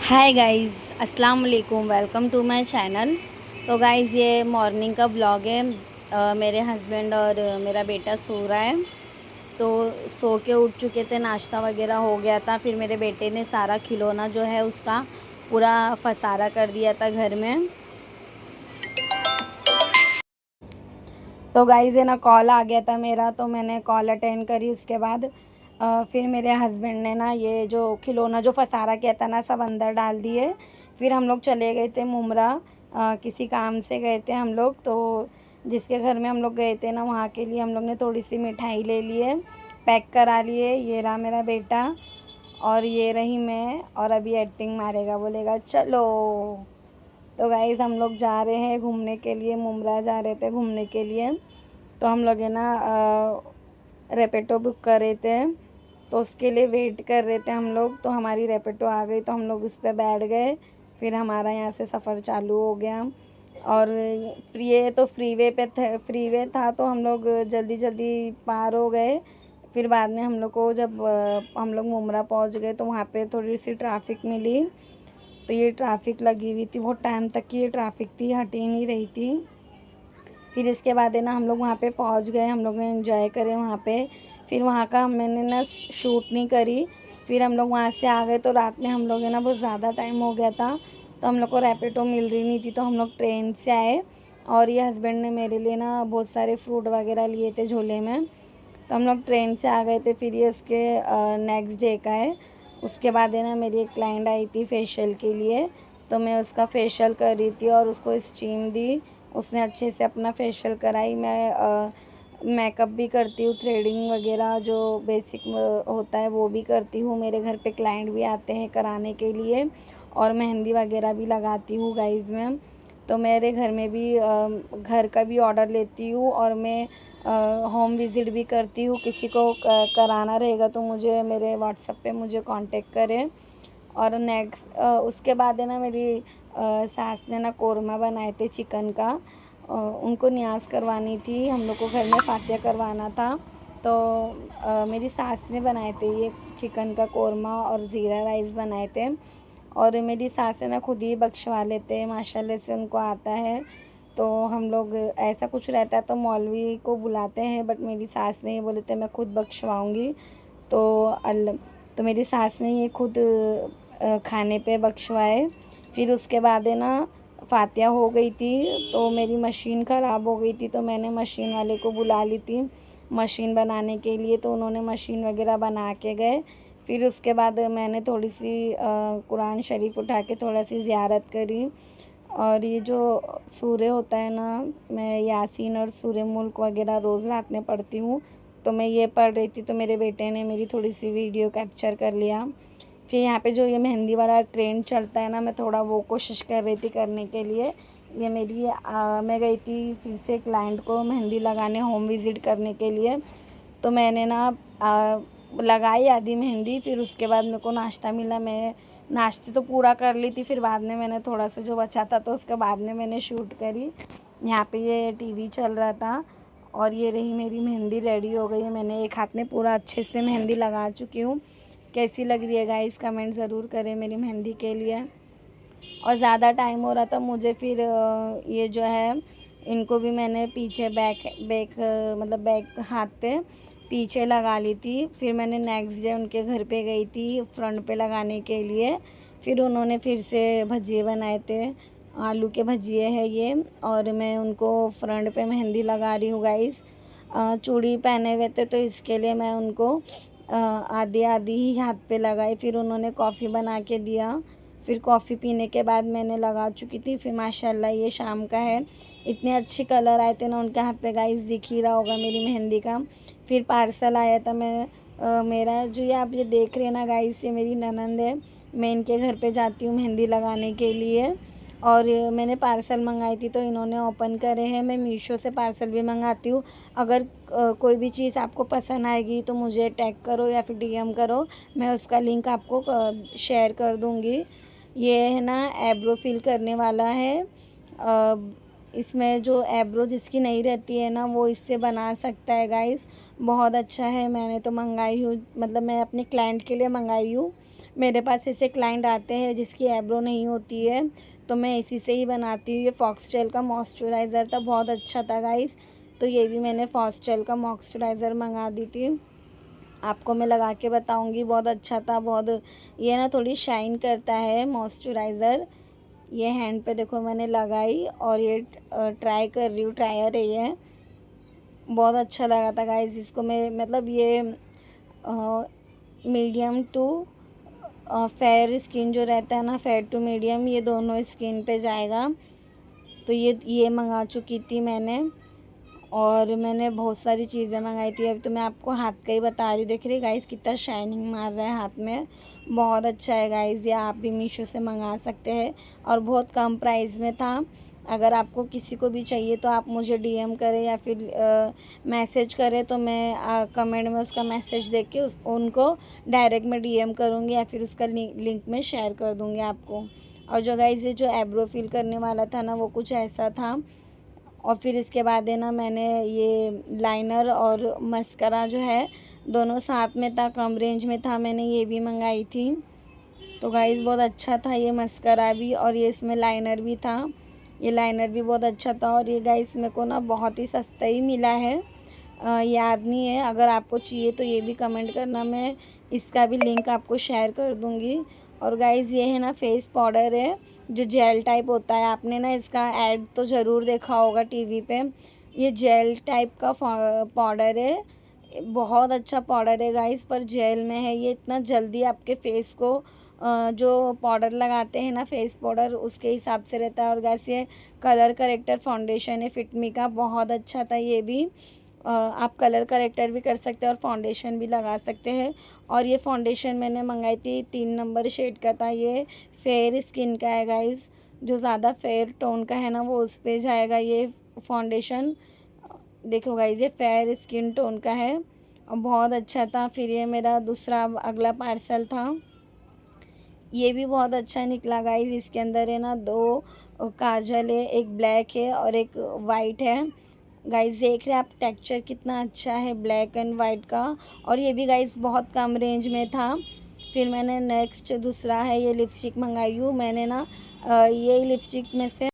हाय guys, अस्सलाम वालेकुम। Welcome to my channel. तो गाइस, ये मॉर्निंग का व्लॉग है। मेरे हस्बैंड और मेरा बेटा सो रहा है। तो सो के उठ चुके थे, नाश्ता वगैरह हो गया था। फिर मेरे बेटे ने सारा खिलौना जो है उसका पूरा फसारा कर दिया था घर में। तो गाइस है ना, कॉल आ गया था मेरा, तो मैंने कॉल अटेंड करी। उसके बाद फिर मेरे हस्बैंड ने ना ये जो खिलौना जो फसारा किया था ना, सब अंदर डाल दिए। फिर हम लोग चले गए थे मुमरा। किसी काम से गए थे हम लोग। तो जिसके घर में हम लोग गए थे ना, वहाँ के लिए हम लोग ने थोड़ी सी मिठाई ले लिए, पैक करा लिए। ये रहा मेरा बेटा और ये रही मैं। और अभी एक्टिंग मारेगा, बोलेगा चलो। तो गाइस, हम लोग जा रहे हैं घूमने के लिए, मुमरा जा रहे थे घूमने के लिए। तो हम लोग है ना रेपेटो बुक कर रहे थे, तो उसके लिए वेट कर रहे थे हम लोग। तो हमारी रेपेटो आ गई, तो हम लोग उस पर बैठ गए। फिर हमारा यहाँ से सफ़र चालू हो गया। और फ्रीवे था, तो हम लोग जल्दी जल्दी पार हो गए। फिर बाद में हम लोग को जब हम लोग मुमरा पहुँच गए, तो वहाँ पे थोड़ी सी ट्रैफिक मिली। तो ये ट्रैफिक लगी हुई थी, बहुत टाइम तक की ये ट्रैफिक थी, हट ही नहीं रही थी। फिर इसके बाद है ना, हम लोग वहाँ पे पहुँच गए, हम लोग ने एंजॉय करे वहाँ पे। फिर वहाँ का मैंने ना शूट नहीं करी। फिर हम लोग वहाँ से आ गए, तो रात में हम लोग है ना, बहुत ज़्यादा टाइम हो गया था, तो हम लोग को रैपिडो मिल रही नहीं थी, तो हम लोग ट्रेन से आए। और ये हस्बैंड ने मेरे लिए ना बहुत सारे फ्रूट वगैरह लिए थे झोले में। तो हम लोग ट्रेन से आ गए थे। फिर ये उसके नेक्स्ट डे का है। उसके बाद है ना, मेरी एक क्लाइंट आई थी फेशियल के लिए, तो मैं उसका फेशियल कर रही थी और उसको स्टीम दी। उसने अच्छे से अपना फेशियल कराई। मैं मेकअप भी करती हूँ, थ्रेडिंग वगैरह जो बेसिक होता है वो भी करती हूँ। मेरे घर पे क्लाइंट भी आते हैं कराने के लिए, और मेहंदी वगैरह भी लगाती हूँ गाइस में। तो मेरे घर में भी घर का भी ऑर्डर लेती हूँ, और मैं होम विज़िट भी करती हूँ। किसी को कराना रहेगा तो मुझे मेरे व्हाट्सएप पे मुझे कांटेक्ट करें। और नेक्स्ट उसके बाद है ना, मेरी सास ने ना कोरमा बनाए थे चिकन का। उनको न्यास करवानी थी, हम लोग को घर में फातिया करवाना था। तो मेरी सास ने बनाए थे ये चिकन का कोरमा, और ज़ीरा राइस बनाए थे। और मेरी सास है ना, खुद ही बख्शवा लेते हैं, माशाल्लाह से उनको आता है। तो हम लोग ऐसा कुछ रहता है तो मौलवी को बुलाते हैं, बट मेरी सास ने ये बोले थे मैं खुद बख्शवाऊँगी। तो तो मेरी सास ने ये खुद खाने पे बख्शवाए। फिर उसके बाद है ना, फातिया हो गई थी, तो मेरी मशीन ख़राब हो गई थी, तो मैंने मशीन वाले को बुला ली थी मशीन बनाने के लिए। तो उन्होंने मशीन वगैरह बना के गए। फिर उसके बाद मैंने थोड़ी सी कुरान शरीफ उठा के थोड़ा सी ज़ियारत करी। और ये जो सूर्य होता है ना, मैं यासीन और सूर्य मुल्क वगैरह रोज़ रात में पढ़ती हूँ। तो मैं ये पढ़ रही थी, तो मेरे बेटे ने मेरी थोड़ी सी वीडियो कैप्चर कर लिया। फिर यहाँ पे जो ये मेहंदी वाला ट्रेंड चलता है ना, मैं थोड़ा वो कोशिश कर रही थी करने के लिए। ये मेरी मैं गई थी फिर से क्लाइंट को मेहंदी लगाने होम विज़िट करने के लिए। तो मैंने ना लगाई आधी मेहंदी। फिर उसके बाद मेरे को नाश्ता मिला, मैं नाश्ते तो पूरा कर ली थी। फिर बाद में मैंने थोड़ा सा जो बचा था, तो उसके बाद में मैंने शूट करी। यहाँ पे ये टीवी चल रहा था। और ये रही मेरी मेहंदी रेडी हो गई है। मैंने एक हाथ में पूरा अच्छे से मेहंदी लगा चुकी हूँ। कैसी लग रही है गाइस, कमेंट ज़रूर करें मेरी मेहंदी के लिए। और ज़्यादा टाइम हो रहा था मुझे, फिर ये जो है इनको भी मैंने पीछे बैक बैक मतलब बैक हाथ पे पीछे लगा ली थी। फिर मैंने नेक्स्ट डे उनके घर पे गई थी फ्रंट पे लगाने के लिए। फिर उन्होंने फिर से भजिए बनाए थे, आलू के भजिए है ये। और मैं उनको फ्रंट पे मेहंदी लगा रही हूँ गाइस। चूड़ी पहने हुए थे, तो इसके लिए मैं उनको आधी आधी ही हाथ पे लगाई। फिर उन्होंने कॉफ़ी बना के दिया। फिर कॉफ़ी पीने के बाद मैंने लगा चुकी थी। फिर माशाल्लाह ये शाम का है, इतने अच्छे कलर आए थे ना उनके हाथ पे गाइस, दिख ही रहा होगा मेरी मेहंदी का। फिर पार्सल आया था, मैं मेरा जो ये आप ये देख रहे हैं ना गाइस, ये मेरी ननंद है। मैं इनके घर पे जाती हूँ मेहंदी लगाने के लिए। और मैंने पार्सल मंगाई थी, तो इन्होंने ओपन करे हैं। मैं मीशो से पार्सल भी मंगाती हूँ। अगर कोई भी चीज़ आपको पसंद आएगी तो मुझे टैग करो या फिर डीएम करो, मैं उसका लिंक आपको शेयर कर दूँगी। ये है ना, एब्रो फिल करने वाला है। इसमें जो एब्रो जिसकी नहीं रहती है ना, वो इससे बना सकता है गाइस। बहुत अच्छा है, मैंने तो मंगाई हूँ, मतलब मैं अपने क्लाइंट के लिए मंगाई हूँ। मेरे पास ऐसे क्लाइंट आते हैं जिसकी आईब्रो नहीं होती है, तो मैं इसी से ही बनाती हूँ। ये फॉक्सटेल का मॉइस्चराइज़र था, बहुत अच्छा था गाइस। तो ये भी मैंने फॉक्सटेल का मॉइस्चराइज़र मंगा दी थी, आपको मैं लगा के बताऊंगी। बहुत अच्छा था, बहुत ये ना थोड़ी शाइन करता है मॉइस्चराइज़र। ये हैंड पे देखो मैंने लगाई और ये ट्राई कर रही हूँ, ट्रायर है ये। बहुत अच्छा लगा था गाइस इसको मैं, मतलब ये मीडियम टू फेयर स्किन जो रहता है ना, फेयर टू मीडियम, ये दोनों स्किन पे जाएगा। तो ये मंगा चुकी थी मैंने, और मैंने बहुत सारी चीज़ें मंगाई थी। अभी तो मैं आपको हाथ का ही बता रही हूँ। देख रही गाइस कितना शाइनिंग मार रहा है हाथ में, बहुत अच्छा है गाइस। ये आप भी मीशो से मंगा सकते हैं और बहुत कम प्राइस में था। अगर आपको किसी को भी चाहिए तो आप मुझे डीएम करें या फिर मैसेज करें, तो मैं कमेंट में उसका मैसेज देख के उनको डायरेक्ट में डीएम करूँगी या फिर उसका लिंक में शेयर कर दूँगी आपको। और जो गाइस ये जो आईब्रो फिल करने वाला था ना, वो कुछ ऐसा था। और फिर इसके बाद है ना, मैंने ये लाइनर और मस्करा जो है दोनों साथ में था, कम रेंज में था, मैंने ये भी मंगाई थी। तो गाइस बहुत अच्छा था ये मस्करा भी, और ये इसमें लाइनर भी था। ये लाइनर भी बहुत अच्छा था, और ये गाइस मेरे को ना बहुत ही सस्ता ही मिला है, याद नहीं है। अगर आपको चाहिए तो ये भी कमेंट करना, मैं इसका भी लिंक आपको शेयर कर दूँगी। और गाइस ये है ना फेस पाउडर है जो जेल टाइप होता है, आपने ना इसका ऐड तो ज़रूर देखा होगा टीवी पे। ये जेल टाइप का पाउडर है, बहुत अच्छा पाउडर है गाइस, पर जेल में है। ये इतना जल्दी आपके फेस को जो पाउडर लगाते हैं ना, फेस पाउडर, उसके हिसाब से रहता है। और गाइस ये कलर करेक्टर फाउंडेशन है फिटमी का, बहुत अच्छा था ये भी। आप कलर करेक्टर भी कर सकते हैं और फाउंडेशन भी लगा सकते हैं। और ये फाउंडेशन मैंने मंगाई थी 3 नंबर शेड का था। ये फेयर स्किन का है गाइस, जो ज़्यादा फेयर टोन का है ना वो उस पर जाएगा ये फाउंडेशन। देखो गाइस ये फेयर स्किन टोन का है और बहुत अच्छा था। फिर ये मेरा दूसरा अगला पार्सल था, ये भी बहुत अच्छा निकला गाइस। इसके अंदर है ना 2 काजल है, एक ब्लैक है और एक वाइट है। गाइस देख रहे हैं आप टेक्सचर कितना अच्छा है ब्लैक एंड वाइट का, और ये भी गाइस बहुत कम रेंज में था। फिर मैंने नेक्स्ट दूसरा है ये लिपस्टिक मंगाई हूँ मैंने ना, ये लिपस्टिक में से